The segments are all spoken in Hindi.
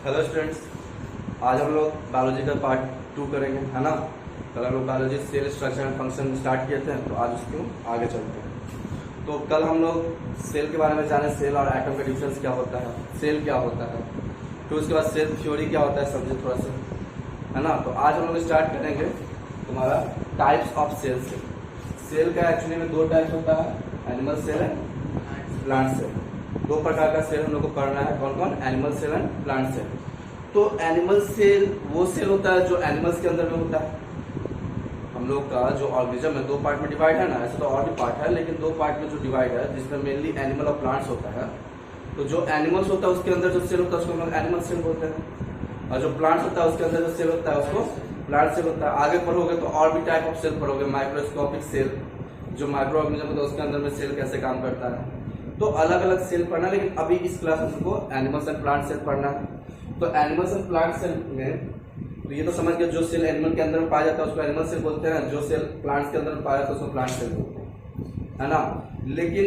हेलो स्टूडेंट्स, आज हम लोग बायोलॉजी का पार्ट 2 करेंगे, है ना। कल हम लोग biology cell structure and function start किए थे, तो आज उसको आगे चलते हैं। तो कल हम लोग सेल के बारे में जाने, सेल और एटम का डिफरेंस क्या होता है, सेल क्या होता है, फिर उसके बाद सेल थ्योरी क्या होता है समझे थोड़ा सा, है ना। तो आज हम लोग स्टार्ट करेंगे तुम्हारा टाइप्स ऑफ सेल से। सेल का एक्चुअली में 2 टाइप्स होता है, animal cell and plant cell. 2 प्रकार का सेल हम लोग को पढ़ना है, कौन कौन, animal cell and plant cell. तो एनिमल सेल वो सेल होता है जो एनिमल्स के अंदर में होता है। हम लोग का जो ऑर्गेनिज्म है 2 पार्ट में डिवाइड है ना, ऐसे तो और भी पार्ट है, लेकिन 2 पार्ट में जो डिवाइड है जिसमें मेनली एनिमल और प्लांट्स होता है। तो जो एनिमल्स होता है उसके अंदर जो सेल होता है उसको हम लोग एनिमल सेल बोलते हैं, और जो प्लांट्स होता है उसके अंदर जो सेल होता है उसको प्लांट सेल होता है। आगे पढ़ोगे तो और भी टाइप ऑफ सेल पढ़ोगे, माइक्रोस्कोपिक सेल, जो माइक्रो ऑर्गेनिज्म होता है उसके अंदर में सेल कैसे काम करता है। तो अलग अलग सेल पढ़ना, लेकिन अभी इस क्लास में हमको एनिमल्स एंड प्लांट सेल पढ़ना है। तो एनिमल्स एंड प्लांट सेल में तो ये तो समझ गए, जो सेल एनिमल के अंदर में पाया जाता है उसको एनिमल सेल बोलते हैं, जो सेल प्लांट्स के अंदर में पाया जाता है उसको प्लांट सेल बोलते हैं, है ना। लेकिन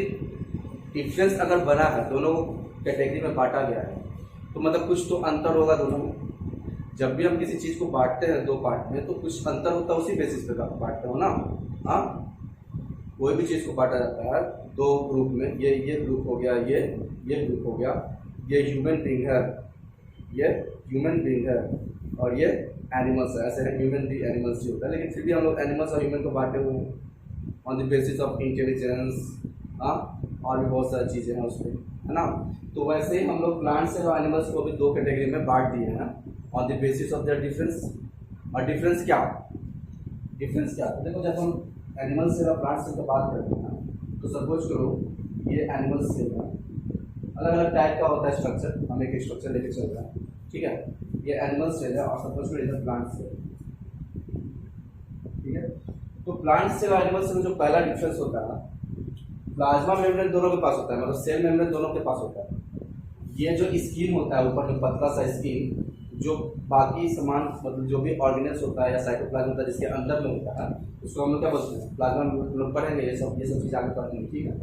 डिफरेंस अगर बना है, दोनों कैटेगरी में बांटा गया है, तो मतलब कुछ तो अंतर होगा दोनों में। जब भी हम किसी चीज को बांटते हैं 2 पार्ट में, तो कुछ अंतर होता है, उसी बेसिस पे बांटते हो ना। हाँ, कोई भी चीज को बांटा जाता है 2 ग्रुप में, ये ग्रुप हो गया, ये ग्रुप हो गया, ये ह्यूमन बीइंग है, ये ह्यूमन बीइंग है, और ये एनिमल्स है। ऐसे है ह्यूमन भी एनिमल्स भी होता है, लेकिन फिर भी हम लोग एनिमल्स और ह्यूमन को बांटे हुए हैं on the basis of intelligence. हाँ, और भी बहुत सारी चीज़ें हैं उसमें, है ना। तो वैसे ही हम लोग प्लांट्स और एनिमल्स को भी 2 कैटेगरी में बांट दिए हैं on the basis of their difference. और डिफरेंस क्या, तो देखो, जब हम एनिमल सेल और प्लांट सेल की बात करते हैं तो सपोज करो ये एनिमल सेल है, अलग अलग टाइप का होता है स्ट्रक्चर, हम एक स्ट्रक्चर लेके चल रहे हैं, ठीक है। ये एनिमल सेल है और सपोज करो इधर प्लांट सेल, ठीक है। तो प्लांट सेल और एनिमल सेल में जो पहला डिफरेंस होता है, प्लाज्मा मेम्ब्रेन दोनों के पास होता है, मतलब सेल मेम्ब्रेन दोनों के पास होता है। ये जो स्किन होता है ऊपर में पतला सा स्किन, जो बाकी सामान मतलब जो भी ऑर्गेनेल्स होता है या साइटोप्लाज्म होता है जिसके अंदर में होता है, उसको हम लोग क्या बोलते हैं, प्लाज्मा मेम्ब्रेन। पढ़ेंगे ये सब चीज़ आगे पढ़ेंगे, ठीक है।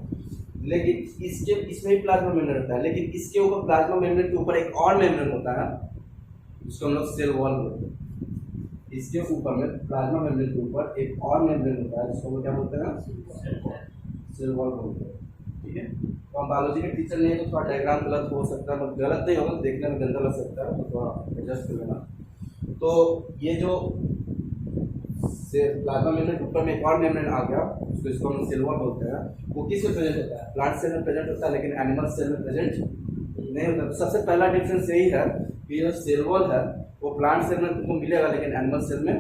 लेकिन इसमें ही प्लाज्मा मेम्ब्रेन रहता है, लेकिन इसके ऊपर प्लाज्मा मेम्ब्रेन के ऊपर एक और मेम्ब्रेन होता है जिसको हम लोग सेल वॉल बोलते हैं। इसके ऊपर में प्लाज्मा मेम्ब्रेन के ऊपर एक और मेम्ब्रेन होता है जिसको हम क्या बोलते हैं, सेल वॉल बोलते हैं, ठीक है। तो हम बायोलॉजी के टीचर नहीं है तो थोड़ा डायग्राम गलत हो सकता है, मतलब गलत नहीं होगा, देखने में गंदा लग सकता है, तो थोड़ा एडजस्ट कर लेना। तो ये जो प्लाज्मा मेम्ब्रेन के ऊपर में एक और मेम्ब्रेन आ गया, इसको हम सेल वॉल बोलते हैं। वो किस में प्रेजेंट होता है, प्लांट सेल में प्रेजेंट होता है, लेकिन एनिमल सेल में प्रेजेंट नहीं होता। तो सबसे पहला डिफरेंस यही है कि जो सेल वॉल है वो प्लांट सेल में तुमको मिलेगा, लेकिन एनिमल सेल में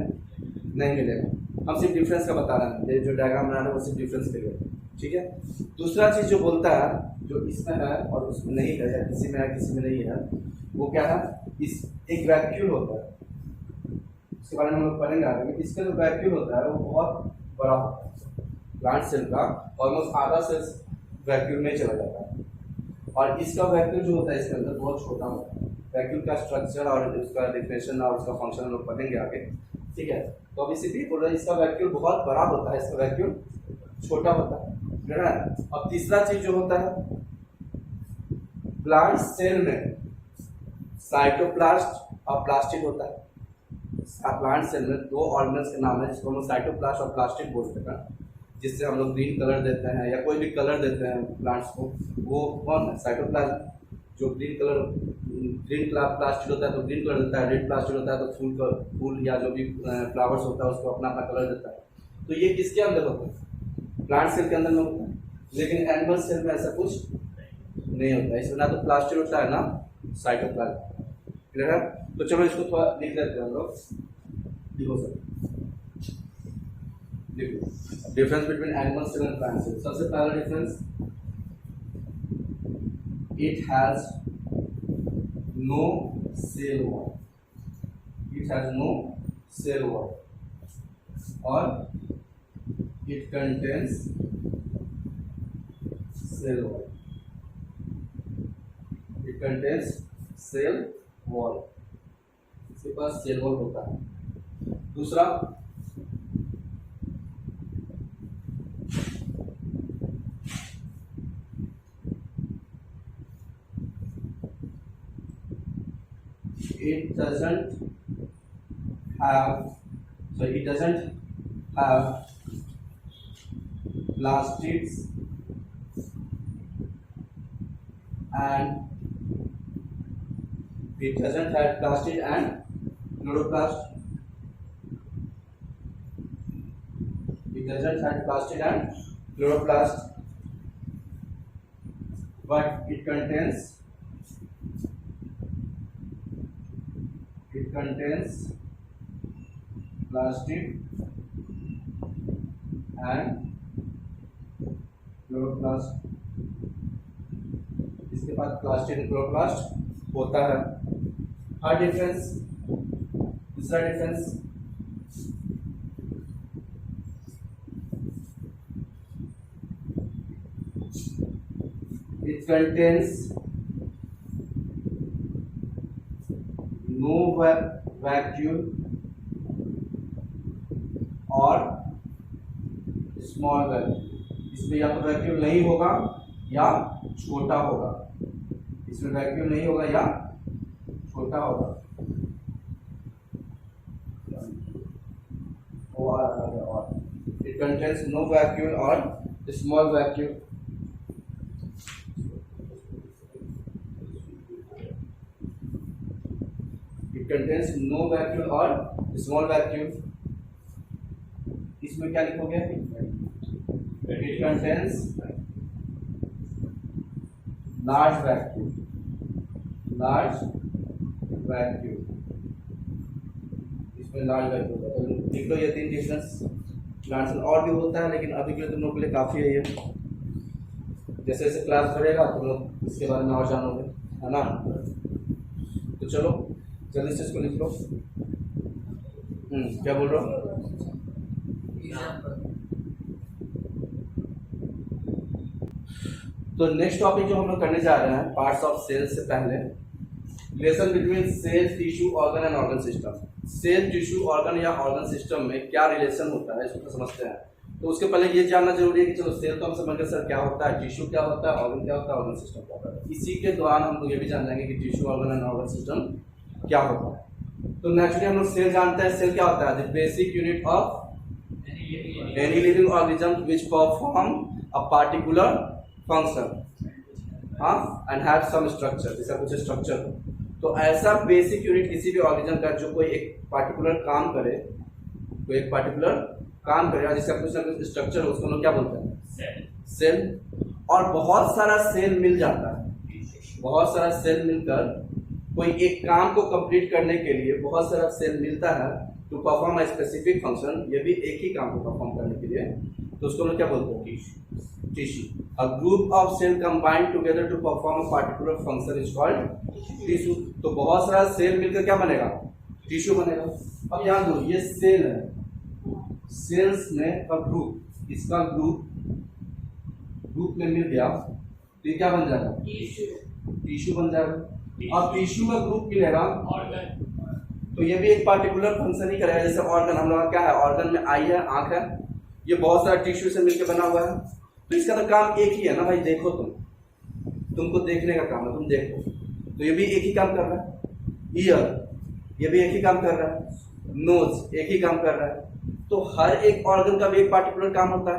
नहीं मिलेगा। हम सिर्फ डिफरेंस का बता रहे हैं, जो डायग्राम बना रहे हैं वो सिर्फ डिफरेंस के लिए, ठीक है। दूसरा चीज जो बोलता है, जो इसमें है और उसमें नहीं है, या किसी में है किसी में नहीं है, वो क्या है, इस एक वैक्यूल होता है, इसके बारे में हम लोग पढ़ेंगे आगे में। इसका जो वैक्यूल होता है वो बहुत बड़ा होता है, प्लांट सेल का ऑलमोस्ट आधा सेल वैक्यूल में चला जाता है, और इसका वैक्यूल जो होता है इसके अंदर बहुत छोटा होता है। वैक्यूल का स्ट्रक्चर और उसका डेफिनेशन और उसका फंक्शन हम लोग पढ़ेंगे आगे, ठीक है। तो अभी सिर्फ बोल रहे हैं इसका वैक्यूल बहुत बड़ा होता है, इसका वैक्यूल छोटा होता है, है ना। अब तीसरा चीज जो होता है, प्लांट सेल में साइटोप्लास्ट और प्लास्टिड होता है। प्लांट सेल में 2 ऑर्गेनल्स के नाम है जिसको हम लोग साइटोप्लास्ट और प्लास्टिड बोलते हैं, जिससे हम लोग ग्रीन कलर देते हैं या कोई भी कलर देते हैं प्लांट्स को, वो कौन है, साइटोप्लाज्म। जो ग्रीन प्लास्टिड होता है तो ग्रीन कलर देता है, रेड प्लास्टिड होता है तो फूल या जो भी फ्लावर्स होता है उसको अपना अपना कलर देता है। तो ये किसके अंदर होता है, प्लांट सेल के अंदर में होता है, लेकिन एनिमल सेल में ऐसा कुछ नहीं होता है। इसमें ना तो प्लास्टिड होता है ना साइटोप्लाज्म, क्लियर है। तो चलो इसको थोड़ा लिख देते हैं हम लोग, देखो सर, देखो difference between animal cell and plant cell. सबसे पहला difference, it has no cell wall, it has no cell wall, और it contains cell wall, it contains cell wall, इसके पास सेल वॉल होता है। दूसरा, it doesn't have plastids and it doesn't have plastid and chloroplast. It doesn't have plastid and chloroplast, but it contains plastid and chloroplast. इसके पास प्लास्टिड एंड क्लोरोप्लास्ट होता है. हर डिफरेंस. दूसरा difference, it contains no vacuole और स्मॉल वैक्यूल. इसमें या तो वैक्यूल नहीं होगा या छोटा होगा. इसमें वैक्यूल नहीं होगा या छोटा होगा. और it contains no vacuole or small vacuole. It contains no vacuole or small vacuole. इसमें क्या लिखोगे? It contains large vacuum. इसमें लार्ज वैक्यूम होता है. लिख लो ये तीन डिफरेंस. आंसर और भी होता है लेकिन अभी के लिए तुम लोग के लिए काफ़ी है ये. जैसे जैसे क्लास बढ़ेगा तुम लोग इसके बारे में और जानोगे, है ना. तो चलो जल्दी से इसको लिख लो. क्या बोल रहा हूँ? तो नेक्स्ट टॉपिक जो हम लोग करने जा रहे हैं पार्ट्स ऑफ सेल से पहले, relation between cell, tissue, organ and organ system. Cell, tissue, organ या ऑर्गन सिस्टम में क्या रिलेशन होता है इसको तो समझते हैं. तो उसके पहले ये जानना जरूरी है कि चलो सेल तो हम समझ गए सर क्या होता है, टिश्यू क्या होता है, ऑर्गन क्या होता है, ऑर्गन सिस्टम क्या होता है. इसी के दौरान हम लोग ये भी जान जाएंगे कि tissue, organ and organ system क्या होता है. तो नेचुरली हम लोग सेल जानते हैं. सेल क्या होता है? The basic unit of any living organism which perform a particular function and have some structure. जैसा कुछ स्ट्रक्चर हो तो ऐसा बेसिक यूनिट किसी भी ऑर्गेनिज्म का जो कोई एक पार्टिकुलर काम करे, और जिसका कुछ ना कुछ स्ट्रक्चर हो, उसको हम लोग क्या बोलते हैं? सेल. और बहुत सारा सेल मिल जाता है. बहुत सारा सेल मिलकर कोई एक काम को कंप्लीट करने के लिए बहुत सारा सेल मिलता है to perform a specific function. ये भी एक ही काम को परफॉर्म करने के लिए, तो उसको हम लोग क्या बोलते हैं? Tissue. A group of cell combined together to perform a particular function is called tissue. तो बहुत सारा सेल मिलकर क्या बनेगा? टिश्यू बनेगा. अब ध्यान दो, ये सेल है, सेल्स में का ग्रुप, इसका ग्रुप में मिल गया तो ये क्या बन जाएगा? टिश्यू बन जाएगा. अब टिश्यू का ग्रुप मिलेगा तो ये भी एक पार्टिकुलर फंक्शन ही करेगा. जैसे ऑर्गन हम लोग क्या है? ऑर्गन में आई है, आंख है, ये बहुत सारा टिश्यू से मिलकर बना हुआ है. तो इसका तो काम एक ही है ना भाई. देखो तुमको देखने का काम है, तुम देखो. तो ये भी एक ही काम कर रहा है. ईयर, ये भी एक ही काम कर रहा है. नोज एक ही काम कर रहा है. तो हर एक ऑर्गन का भी एक पार्टिकुलर काम होता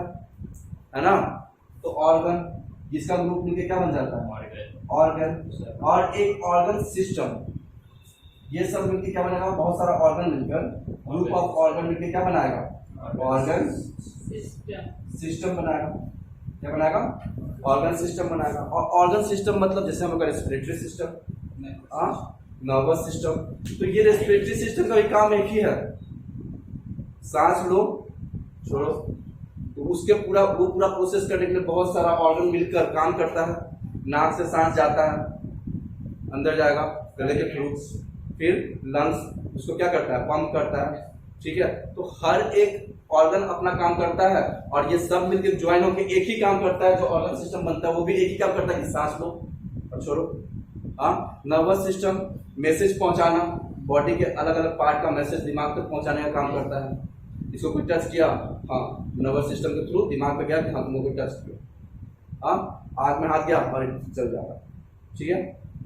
है ना. तो ऑर्गन, इसका ग्रुप मिलकर क्या बन जाता है? ऑर्गन. और एक ऑर्गन सिस्टम, ये सब मिलकर क्या बनेगा? बहुत सारा ऑर्गन मिलकर, ग्रुप ऑफ ऑर्गन मिलकर क्या बनाएगा? ऑर्गन सिस्टम बनाएगा. क्या बनाएगा? ऑर्गन सिस्टम बनाएगा. और ऑर्गन सिस्टम मतलब जैसे हम लोग का रेस्पिरेटरी सिस्टम, नर्वस सिस्टम. तो ये रेस्पिरेटरी सिस्टम का भी काम एक ही है. सांस लो, छोड़ो, तो उसके वो पूरा प्रोसेस करने के लिए बहुत सारा ऑर्गन मिलकर काम करता है. नाक से सांस जाता है, अंदर जाएगा गले के थ्रू, फिर लंग्स उसको क्या करता है? पंप करता है. ठीक है. तो हर एक ऑर्गन अपना काम करता है और ये सब मिलकर ज्वाइन होकर एक ही काम करता है. जो ऑर्गन सिस्टम बनता है वो भी एक ही काम करता है कि सांस लो और छोड़ो. नर्वस सिस्टम मैसेज पहुंचाना, बॉडी के अलग अलग पार्ट का मैसेज दिमाग तक पहुंचाने का काम करता है. इसको कोई टच किया, नर्वस सिस्टम के थ्रू दिमाग पे गया कि तुमको टच किया. आग में हाथ गया और चल जाएगा. ठीक है.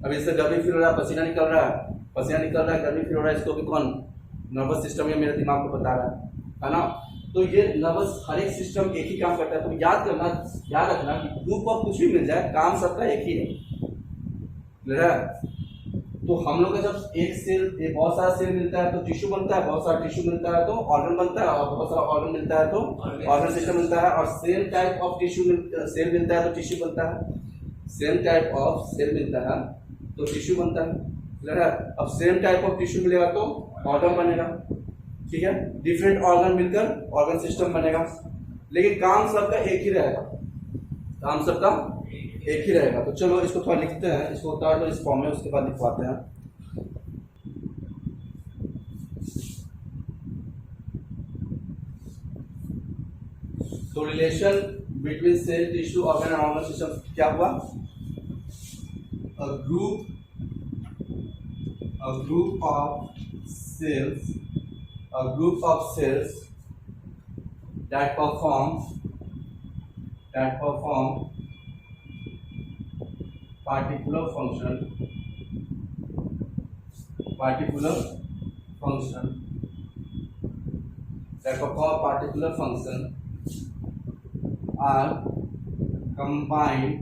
अब इससे गर्मी फील हो रहा है, पसीना निकल रहा है, पसीना निकल रहा है, गर्मी फील हो रहा है, इसको भी कौन, नर्वस सिस्टम या मेरे दिमाग को बता रहा है ना। तो ये नर्वस हर एक सिस्टम एक ही काम करता है। तो याद करना, याद रखना कि ग्रुप ऑफ कुछ भी मिल जाए, काम सबका एक ही है, क्लियर है। तो हम लोग का जब एक सेल, बहुत सारा सेल मिलता है तो टिश्यू बनता है, बहुत सारा टिश्यू मिलता है तो ऑर्गन बनता है, और बहुत सारा ऑर्गन मिलता है तो ऑर्गन सिस्टम मिलता है, और same type of tissue cell मिलता है तो टिश्यू बनता है, सेम टाइप ऑफ सेल मिलता है तो टिश्यू बनता है, क्लियर है। अब सेम टाइप ऑफ टिश्यू मिलेगा तो ऑर्गन बनेगा, ठीक है। डिफरेंट ऑर्गन मिलकर ऑर्गन सिस्टम बनेगा, लेकिन काम सबका एक ही रहेगा, काम सबका एक ही रहेगा। तो चलो इसको थोड़ा लिखते हैं, इसको उतार दो इस फॉर्म में, उसके बाद लिखवाते हैं। तो relation between cell, tissue, organ and organ system क्या हुआ? A group of cells that perform particular function are combined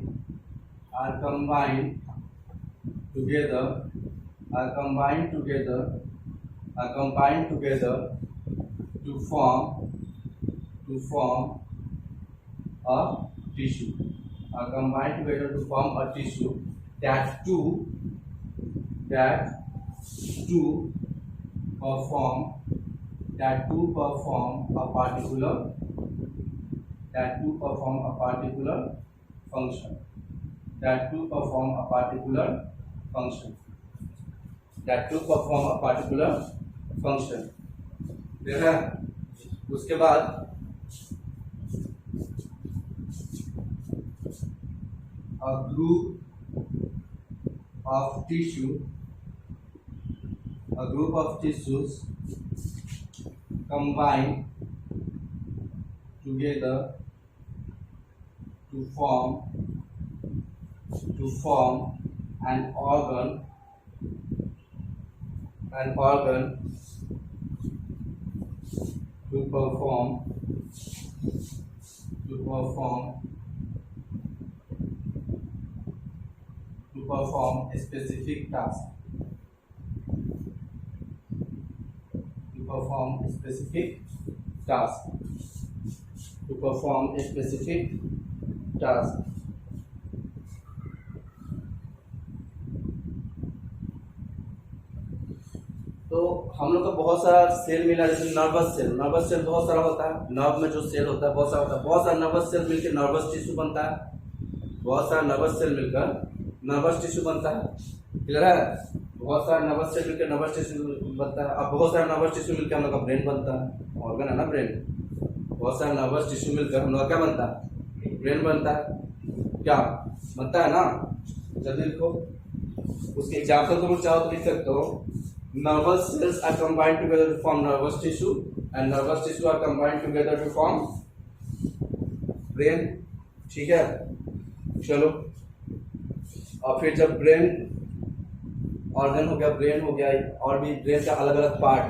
together to form a tissue, that two perform a particular function, ठीक है। उसके बाद a group of tissues combine together to form an organ to perform a specific task, तो हम लोग को बहुत सारा सेल मिला, जैसे नर्वस सेल बहुत सारा होता है, नर्व में जो सेल होता है बहुत सारा होता है, बहुत सारा नर्वस सेल मिलकर नर्वस टिश्यू बनता है, बहुत सारा नर्वस सेल मिलकर नर्वस टिश्यू बनता है, क्लियर है। बहुत सारा नर्वस सेल मिलकर नर्वस टिश्यू बनता है। अब बहुत सारा नर्वस टिश्यू मिलकर हम लोग का ब्रेन बनता है, ऑर्गन है ना ब्रेन। बहुत सारा नर्वस टिश्यू मिलकर हम लोग का क्या बनता है? ब्रेन बनता है, क्या बनता है ना। जल्दी लिखो, उसके एग्जाम्पल तुम चाहो तो लिख सकते हो। Nervous cells are combined together to form nervous tissue, and nervous tissue are combined together to form brain, ठीक है। चलो, और फिर जब ब्रेन ऑर्गन हो गया, ब्रेन हो गया, और भी ब्रेन का अलग अलग पार्ट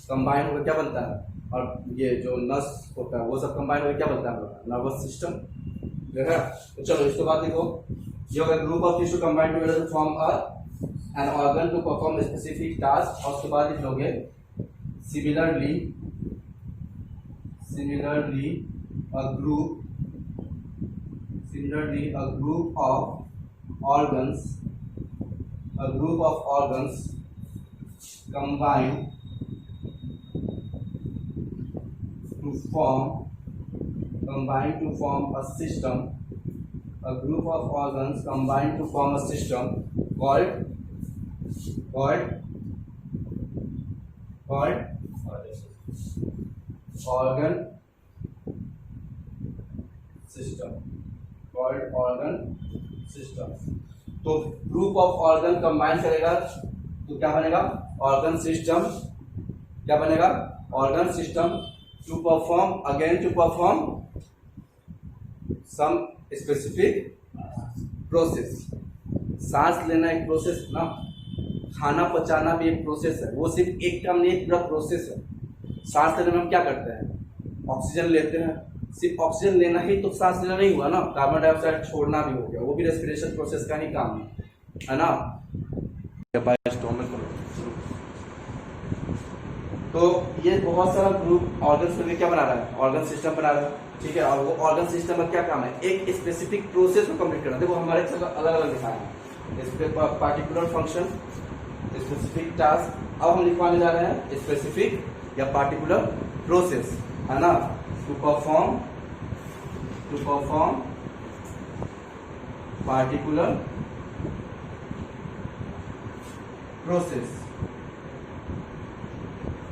कंबाइन होकर क्या बनता है, और ये जो नस होता है वो सब कंबाइन होकर क्या बनता है? नर्वस सिस्टम, ठीक है। तो चलो इसके बाद देखो, ये होगा group of tissue combined together to form an organ to perform a specific task, और उसके बाद लिख लोगे similarly a group of organs combine to form a system, a group of organs combine to form a system called organ system। तो ग्रुप ऑफ ऑर्गन कंबाइन करेगा तो क्या बनेगा? Organ system. क्या बनेगा? Organ system to perform some specific process. सांस लेना एक प्रोसेस ना, खाना पचाना भी एक प्रोसेस है, वो सिर्फ एक काम नहीं, एक पूरा प्रोसेस है। सांस लेने में हम क्या करते हैं, ऑक्सीजन लेते हैं, सिर्फ ऑक्सीजन लेना ही तो सांस लेना नहीं हुआ ना, कार्बन डाइऑक्साइड छोड़ना भी हो गया, वो भी रेस्पिरेशन प्रोसेस का ही काम है ना। तो ये बहुत सारा ग्रुप ऑर्गन में क्या बना रहा है, ऑर्गन सिस्टम बना रहा है, ठीक है। और वो ऑर्गन सिस्टम में क्या काम है, एक स्पेसिफिक प्रोसेस को कंप्लीट करना। देखो हमारे अलग अलग लिखा है, इस पे पार्टिकुलर फंक्शन, स्पेसिफिक टास्क। अब हम लिखवाने जा रहे हैं स्पेसिफिक या पार्टिकुलर प्रोसेस, है ना। To perform particular process.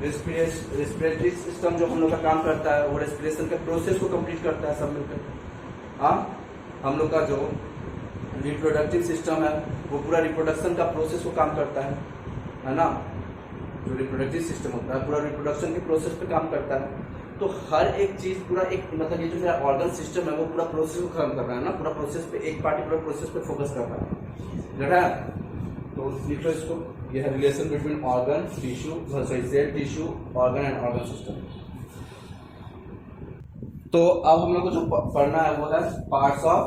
Respiratory system जो हम लोग का काम करता है वो रेस्पिरेशन के प्रोसेस को कंप्लीट करता है सब मिलकर। हाँ, हम लोग का जो रिप्रोडक्टिव सिस्टम है वो पूरा रिप्रोडक्शन का प्रोसेस को काम करता है ना। जो रिप्रोडक्टिव सिस्टम होता है पूरा रिप्रोडक्शन के प्रोसेस पे काम करता है। तो हर एक चीज पूरा एक मतलब ये जो मेरा ऑर्गन सिस्टम है वो पूरा प्रोसेस को खत्म कर रहा है ना, पूरा प्रोसेस पे एक पार्टिकुलर प्रोसेस पे फोकस कर रहा है, लग रहा है। तो लिखो इसको, ये है relation between organ tissue, sorry cell tissue organ and organ system. तो अब हम लोग को जो पढ़ना है वो है पार्ट्स ऑफ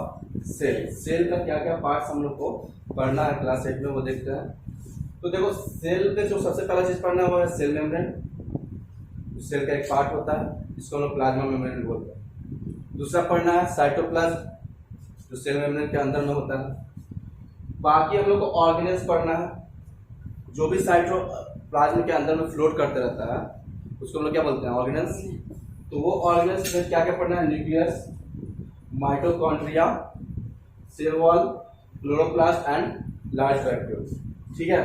सेल। सेल का क्या क्या पार्ट्स हम लोग को पढ़ना है क्लास 8 में, वो देखते हैं। तो देखो सेल पे जो सबसे पहला चीज पढ़ना है वो है सेल मेम्ब्रेन। सेल का एक पार्ट होता है जिसको हम लोग प्लाज्मा मेम्ब्रेन बोलते हैं। दूसरा पढ़ना है साइटोप्लाज्म जो सेल मेम्ब्रेन के अंदर में होता है। बाकी हम लोग को ऑर्गेनेल्स पढ़ना है, जो भी साइटोप्लाज्म के अंदर में फ्लोट करते रहता है उसको हम लोग क्या बोलते हैं, ऑर्गेनेल्स। तो वो ऑर्गेनेल्स में क्या क्या पढ़ना है, nucleus, mitochondria, cell wall, chloroplast and large vacuoles, ठीक है।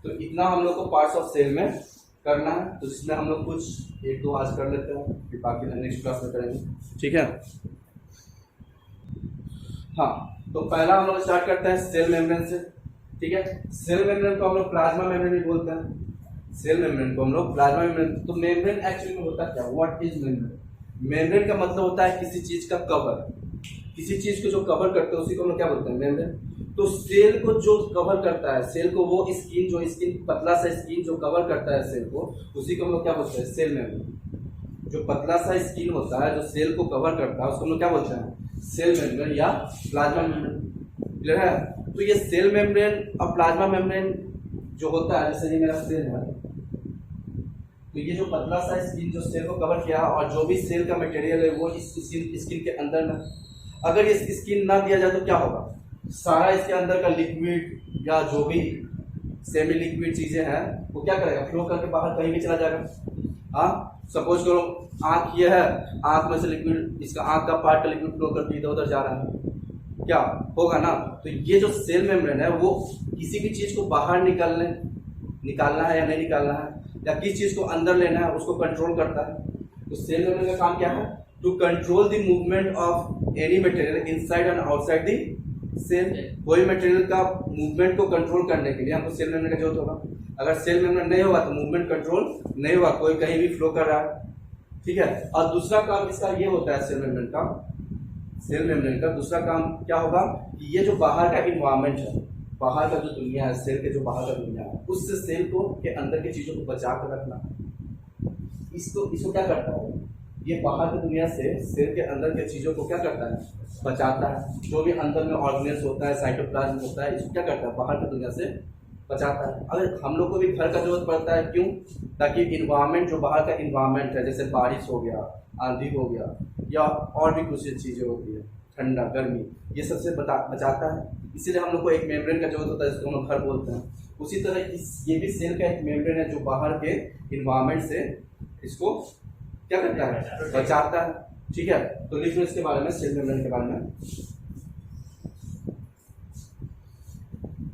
तो इतना हम लोग को पार्ट्स ऑफ सेल में करना है। तो जिसमें हम लोग कुछ एक दो आज कर लेते हैं, फिर बाकी नेक्स्ट क्लास में करेंगे, ठीक है। हाँ, तो पहला हम लोग स्टार्ट करते हैं सेल मेम्ब्रेन से, ठीक है। सेल मेम्ब्रेन को हम लोग प्लाज्मा मेम्ब्रेन भी बोलते हैं। सेल मेम्ब्रेन को हम लोग प्लाज्मा मेम्ब्रेन। तो मेम्ब्रेन एक्चुअली में होता क्या, व्हाट इज मेम्ब्रेन? मेम्ब्रेन का मतलब होता है किसी चीज का कवर, किसी चीज को जो कवर करते हैं उसी को हम लोग क्या बोलते हैं, मेम्ब्रेन। तो सेल को जो कवर करता है, सेल को वो स्किन, जो स्किन पतला सा स्किन जो कवर करता है सेल को, उसी को हम लोग क्या बोलते हैं, सेल मेम्ब्रेन। जो पतला सा स्किन होता है जो सेल को कवर करता है उसको हम लोग क्या बोलते हैं, सेल मेम्ब्रेन या प्लाज्मा मेम्ब्रेन, क्लियर है। तो ये सेल मेम्ब्रेन और प्लाज्मा मेम्ब्रेन जो होता है, जैसे ये मेरा सेल है, तो ये जो पतला सा स्किन जो सेल को कवर किया और जो भी सेल का मटेरियल है वो इस स्किन के अंदर में, अगर ये स्किन ना दिया जाए तो क्या होगा, सारा इसके अंदर का लिक्विड या जो भी सेमी लिक्विड चीजें हैं वो क्या करेगा, फ्लो करके बाहर कहीं भी चला जाएगा। हाँ, सपोज करो आँख ये है, आँख में से लिक्विड, इसका आँख का पार्ट का लिक्विड फ्लो करके इधर उधर जा रहा है, क्या होगा ना। तो ये जो सेल मेम्ब्रेन है वो किसी भी चीज को बाहर निकालना है या नहीं निकालना है, या किस चीज को अंदर लेना है उसको कंट्रोल करता है। तो सेल मेम्ब्रेन का काम क्या है, to control the movement of any material inside and outside the cell. कोई मटेरियल का मूवमेंट को कंट्रोल करने के लिए हमको सेल मेम्ब्रेन का जरूरत होगा। अगर सेल मेम्ब्रेन नहीं होगा तो मूवमेंट कंट्रोल नहीं होगा, कोई कहीं भी फ्लो कर रहा है, ठीक है। और दूसरा काम इसका ये होता है, सेल मेम्ब्रेन का दूसरा काम क्या होगा कि ये जो बाहर का इन्वायरमेंट है, बाहर का जो दुनिया है, सेल के जो बाहर का दुनिया है, उससे सेल को के अंदर की चीजों को बचा कर रखना। इसको क्या करता है, ये बाहर की दुनिया से सेल के अंदर के चीजों को क्या करता है, बचाता है। जो भी अंदर में ऑर्गेनेल्स होता है, साइटोप्लाज्म होता है, इसको क्या करता है, बाहर की दुनिया से बचाता है। अगर हम लोग को भी घर का जरूरत पड़ता है, क्यों, ताकि इन्वायरमेंट जो बाहर का इन्वायरमेंट है, जैसे बारिश हो गया, आंधी हो गया, या और भी कुछ चीजें होती है, ठंडा गर्मी, ये सबसे बचाता है। इसीलिए हम लोग को एक मेम्ब्रेन का जरूरत होता है, जिसको हम घर बोलते हैं। उसी तरह ये भी सेल का एक मेम्ब्रेन है जो बाहर के इन्वायरमेंट से इसको क्या करता है, बचाता है, ठीक है। तो लिख लो इसके बारे में, सेल मेम्ब्रेन के बारे में।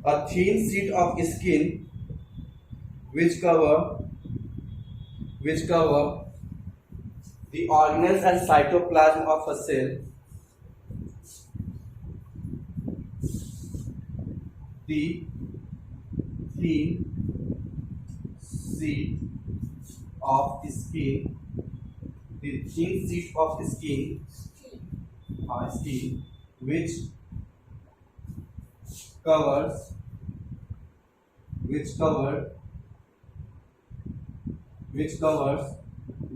A thin sheet of skin which cover the organelles and cytoplasm of a cell. The thin sheet of skin which covers which covers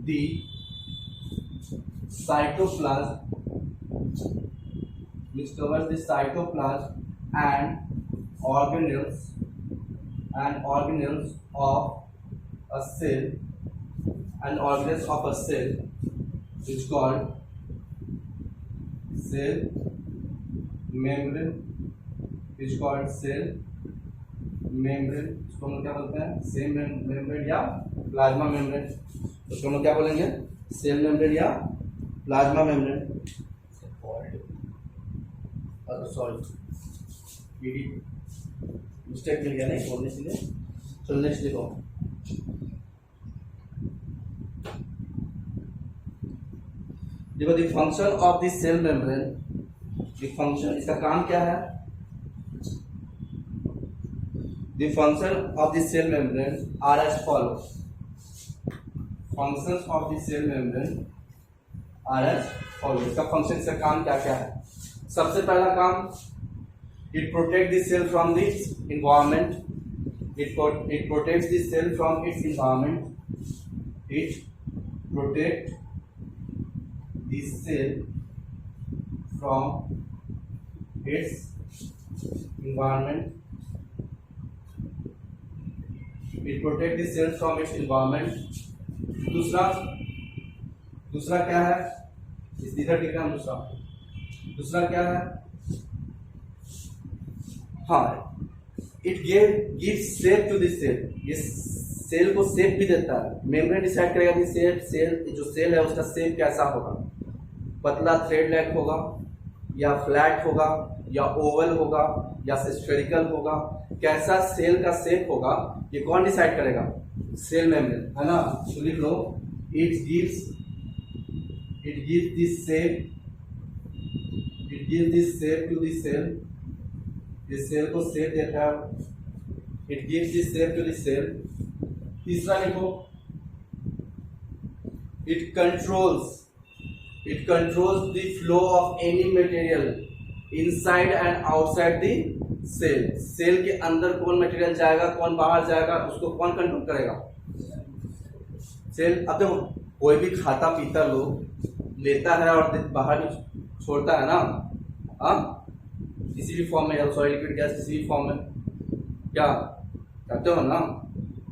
the cytoplasm, and organelles of a cell, which called cell membrane, उसको हम क्या बोलते हैं, सेल मेम्ब्रेन या प्लाज्मा मेम्ब्रेन। उसको हम क्या बोलेंगे, सेल मेम्ब्रेन या प्लाज्मा मेम्ब्रेन। सॉरी मिस्टेक मिल गया नहीं बोलने के लिए। चलो नेक्स्ट देखो, the function of the cell membrane, function इसका काम क्या है। The function of the cell membrane are as follows. Functions of the cell membrane are as follows. इसका फंक्शन, इसका काम क्या क्या है। सबसे पहला काम, it protect the cell from the environment. It protects the cell from its environment. It protect the cell from its environment. It protect the cell from its environment. दूसरा क्या है, इस इधर लिख रहा हूं। दूसरा क्या है, हाँ, it gives shape to the cell, ये सेल को शेप भी देता है। मेम्ब्रेन डिसाइड करेगा कि जो सेल है उसका शेप कैसा होगा, पतला थ्रेड लाइक होगा या फ्लैट होगा या ओवल होगा या स्फेरिकल होगा, कैसा सेल का शेप होगा ये कौन डिसाइड करेगा, सेल मेम्ब्रेन, है ना। तो लिख लो, it gives this shape to the cell, इस सेल को शेप देता है, it gives this shape to the cell. तीसरा लिखो, it controls the flow of any material inside and outside the cell. Cell के अंदर कौन मटेरियल जाएगा, कौन बाहर जाएगा, उसको कौन कंट्रोल करेगा, सेल। अब देखो, कोई भी खाता पीता लोग लेता है और बाहर भी छोड़ता है ना, हाँ, किसी भी फॉर्म में, या सॉइल लिक्विड गैस किसी भी फॉर्म में क्या करते हो ना,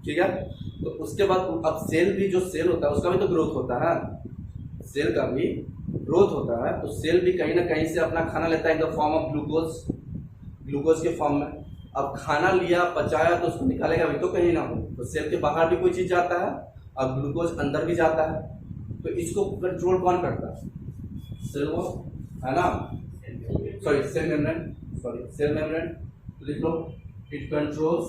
ठीक है। तो उसके बाद अब सेल भी, जो सेल होता है उसका भी तो ग्रोथ होता है, सेल का भी ग्रोथ होता है। तो सेल भी कहीं ना कहीं से अपना खाना लेता है in the form of glucose के फॉर्म में। अब खाना लिया, पचाया, तो उसको निकालेगा भी तो कहीं ना हो, तो सेल के बाहर भी कोई चीज जाता है, अब ग्लूकोज अंदर भी जाता है। तो इसको कंट्रोल कौन करता है, सेल वो, है ना, सॉरी सेल मेम्ब्रेन। लिख लो, it controls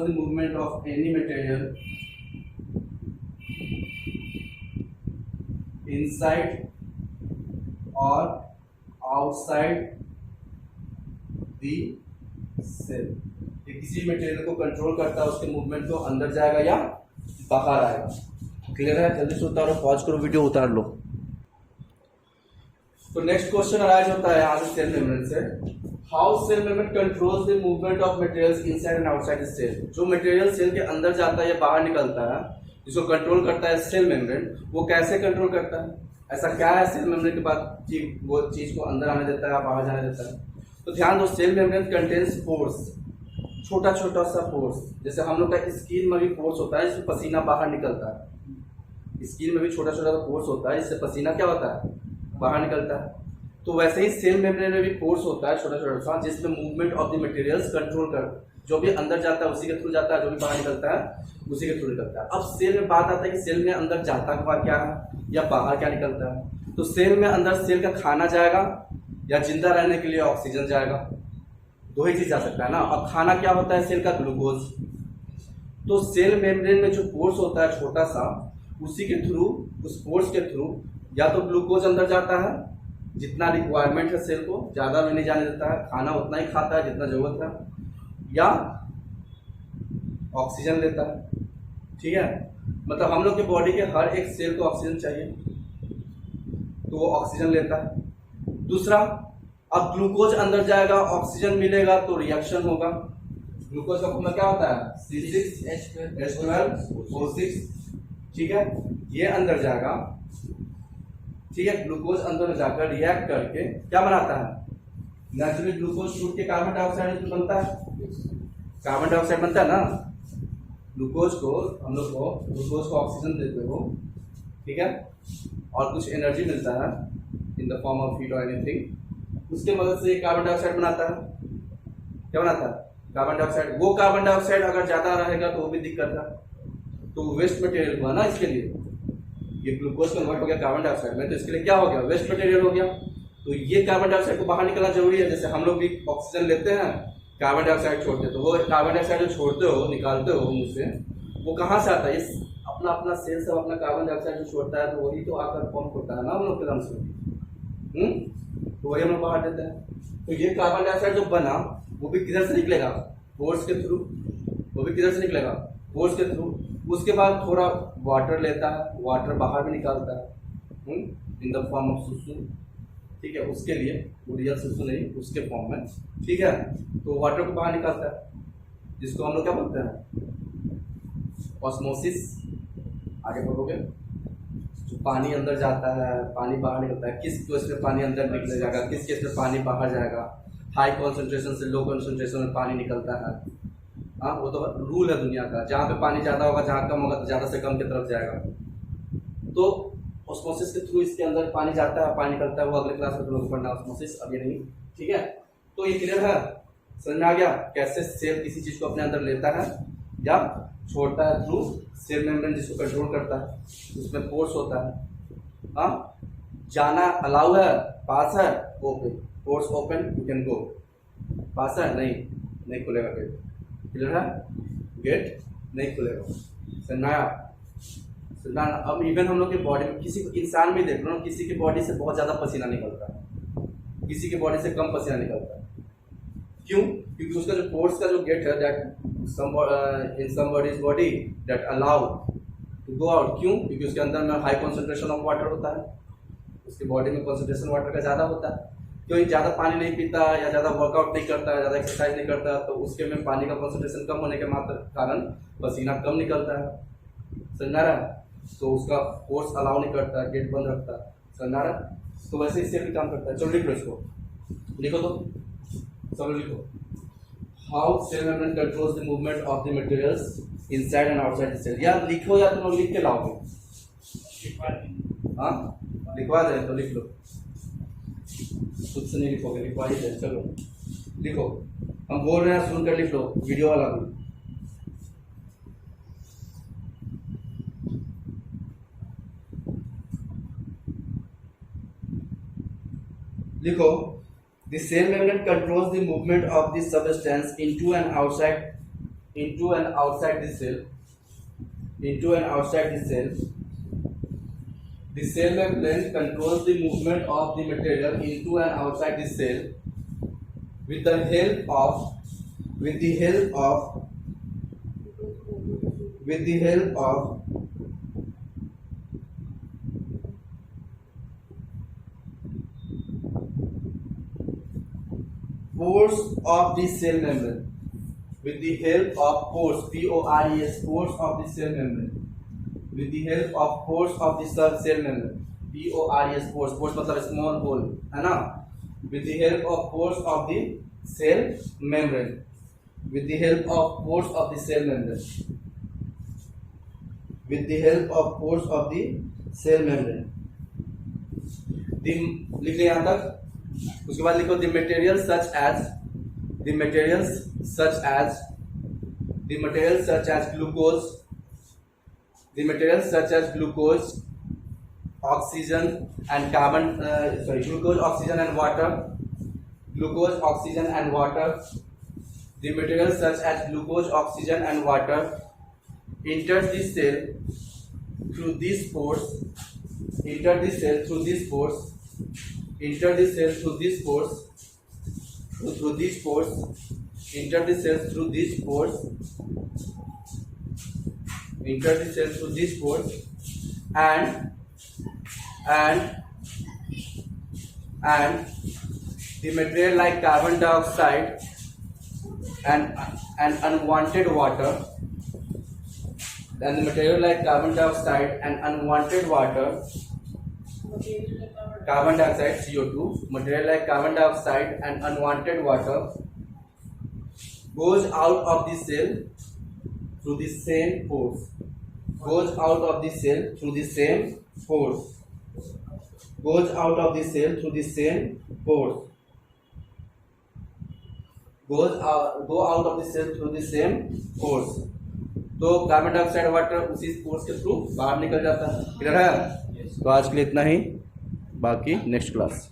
the movement of any material inside or outside the cell। ये किसी मटेरियल को कंट्रोल करता है, उसके मूवमेंट को, अंदर जाएगा या बाहर आएगा। क्लियर है, जल्दी से उतारो, पॉज करो, वीडियो उतार लो। तो नेक्स्ट क्वेश्चन अराइज होता है यहाँ से सेल मेम्ब्रेन से, how cell membrane controls the movement of materials inside and outside the cell. जो मटेरियल सेल के अंदर जाता है या बाहर निकलता है, जिसको कंट्रोल करता है सेल मेम्ब्रेन, वो कैसे कंट्रोल करता है, ऐसा क्या है सेल मेम्ब्रेन के बाद वो चीज को अंदर आने देता है, बाहर जाने देता है। तो ध्यान दो, सेल मेम्ब्रेन कंटेन्स पोर्स, छोटा छोटा सा पोर्स, जैसे हम लोग का स्किन में भी पोर्स होता है जिससे पसीना बाहर निकलता है, स्किन में भी छोटा छोटा सा पोर्स होता है जिससे पसीना क्या होता है, बाहर निकलता है। तो वैसे ही सेल मेम्ब्रेन में भी पोर्स होता है छोटा छोटा सा, जिसमें movement of the materials control कर, जो भी अंदर जाता है उसी के थ्रू जाता है, जो भी बाहर निकलता है उसी के थ्रू निकलता है। अब सेल में बात आता है कि सेल में अंदर जाता क्या है या बाहर क्या निकलता है। तो सेल में अंदर सेल का खाना जाएगा या जिंदा रहने के लिए ऑक्सीजन जाएगा, दो ही चीज जा सकता है ना। अब खाना क्या होता है, सेल का ग्लूकोज। तो सेल मेम्ब्रेन में जो पोर्स होता है छोटा सा, उसी के थ्रू, उस पोर्स के थ्रू या तो ग्लूकोज अंदर जाता है, जितना रिक्वायरमेंट है सेल को, ज़्यादा भी नहीं जाने देता है, खाना उतना ही खाता है जितना जरूरत है, या ऑक्सीजन लेता है, ठीक है। मतलब हम लोग के बॉडी के हर एक सेल को ऑक्सीजन चाहिए, तो वो ऑक्सीजन लेता है। दूसरा, अब ग्लूकोज अंदर जाएगा, ऑक्सीजन मिलेगा तो रिएक्शन होगा। ग्लूकोज का फॉर्मूला क्या होता है? C6H12O6, ठीक है। ये अंदर जाएगा, ठीक है। ग्लूकोज अंदर जाकर रिएक्ट करके क्या बनाता है? नेचुरली ग्लूकोज टूट के कार्बन डाइऑक्साइड बनता है, कार्बन डाइऑक्साइड बनता है ना। ग्लूकोज को हम लोग को ग्लूकोज को ऑक्सीजन देते हो, ठीक है, और कुछ एनर्जी मिलता है in the form of heat और एनीथिंग, उसके मदद से कार्बन डाइऑक्साइड बनाता है। क्या बनाता है? Carbon dioxide. वो कार्बन डाइऑक्साइड अगर ज़्यादा रहेगा तो वो भी दिक्कत है, तो वेस्ट मटेरियल हुआ ना इसके लिए। ये ग्लूकोज कन्वर्ट हो गया कार्बन डाइऑक्साइड में, तो इसके लिए क्या हो गया? वेस्ट मटेरियल हो गया। तो ये कार्बन डाइऑक्साइड को बाहर निकलना जरूरी है। जैसे हम लोग भी ऑक्सीजन लेते हैं, कार्बन डाइऑक्साइड छोड़ते हैं, तो वो कार्बन डाइऑक्साइड जो छोड़ते हो, निकालते हो मुंह से, वो कहाँ से आता है? इस अपना अपना सेल सब अपना कार्बन डाइऑक्साइड जो छोड़ता है, तो वही तो आकर पंप होता है ना हम लोग के लंग्स में, तो वही हम लोग बाहर देते हैं। तो ये कार्बन डाइऑक्साइड जो बना, वो भी किधर से निकलेगा? पोर्स के थ्रू। वो भी किधर से निकलेगा? पोर्स के थ्रू। उसके बाद थोड़ा वाटर लेता है, वाटर बाहर भी निकालता है इन द फॉर्म ऑफ सुसु, ठीक है। उसके लिए वो रियल सुसु नहीं, उसके फॉर्म में, ठीक है। तो वाटर को बाहर निकालता है, जिसको हम लोग क्या बोलते हैं? ऑस्मोसिस। आगे बढ़ोगे, जो पानी अंदर जाता है, पानी बाहर निकलता है। किस केस में पानी अंदर निकल जाएगा, किस केस में पानी बाहर जाएगा? हाई कॉन्सेंट्रेशन से लो कॉन्सेंट्रेशन में पानी निकलता है। हाँ, वो तो रूल है दुनिया का। जहाँ पे पानी ज़्यादा होगा, जहाँ कम होगा, तो ज़्यादा से कम की तरफ जाएगा। तो ऑस्मोसिस के थ्रू इसके अंदर पानी जाता है, पानी निकलता है। वो अगले क्लास में तुम लोग पढ़ना ऑस्मोसिस, अभी नहीं, ठीक है। तो ये क्लियर है, समझ में आ गया कैसे सेल किसी चीज़ को अपने अंदर लेता है या छोड़ता है थ्रू सेल मेम्ब्रेन, जिसको कंट्रोल करता है। उसमें पोर्स होता है। हाँ, जाना अलाउ है, पास है, open, pores open, you can go. Pass है, नहीं खुलेगा गेट। क्लियर है? गेट नहीं खुलेगा। सुनना। अब इवन हम लोग के बॉडी में किसी इंसान में देख लो, किसी की बॉडी से बहुत ज़्यादा पसीना निकलता है, किसी की बॉडी से कम पसीना निकलता है। क्यों? क्योंकि उसका जो पोर्स का जो गेट है, that in somebody's body that allow to go out. क्यों? क्योंकि उसके अंदर में हाई कॉन्सेंट्रेशन ऑफ वाटर होता है, उसकी बॉडी में कॉन्सेंट्रेशन वाटर का ज़्यादा होता है। क्योंकि ज़्यादा पानी नहीं पीता या ज़्यादा वर्कआउट नहीं करता, ज़्यादा एक्सरसाइज नहीं करता, तो उसके में पानी का कॉन्सेंट्रेशन कम होने के कारण पसीना कम निकलता है। समझ आ रहा है? तो उसका फोर्स अलाउ नहीं करता, गेट बंद रखता है। समझ आ रहा है? तो वैसे इससे भी काम करता है। चलो लिख लो इसको, लिखो तो, चलो लिखो। How cell membrane controls the movement of the materials inside and outside the cell. या लिखो या तुम लिख के लाओगे? हाँ, लिखवा दे तो लिख लो, खुद से नहीं लिखोगे, लिखवा ही दे। चलो लिखो, हम बोल रहे हैं सुनकर लिख लो, वीडियो वाला भी। लिखो, the cell membrane controls the movement of the substance into and outside the cell. The cell membrane controls the movement of the material into and outside the cell with the help of pores of the cell membrane. With the help of pores, P-O-R-E-S, pores of the cell membrane. With the help of pores of the cell membrane, P-O-R-E-S, pores, pores मतलब small hole, है ना? With the help of pores of the cell membrane. With the help of pores of the cell membrane. With the help of pores of the cell membrane. लिख ले यहाँ तक। उसके बाद लिखो the materials such glucose, oxygen and carbon, glucose, oxygen and water. The materials such as glucose, oxygen and water enter the cell through these pores. Enter the cell through these pores. Enter the cell through these pores. Enter the cell through these pores. enter the cell through these pores, and the material like carbon dioxide and unwanted water, then the material like carbon dioxide and unwanted water, carbon dioxide CO2, material like carbon dioxide and unwanted water goes out of the cell through the same pores, goes out of the cell through the same pores, goes out of the cell through the same pores, go out of the cell through the same pores. तो कार्बन डाइऑक्साइड वाटर उसी पोर्स के थ्रू बाहर निकल जाता है। क्लियर है? तो आज के लिए इतना ही, बाकी नेक्स्ट क्लास।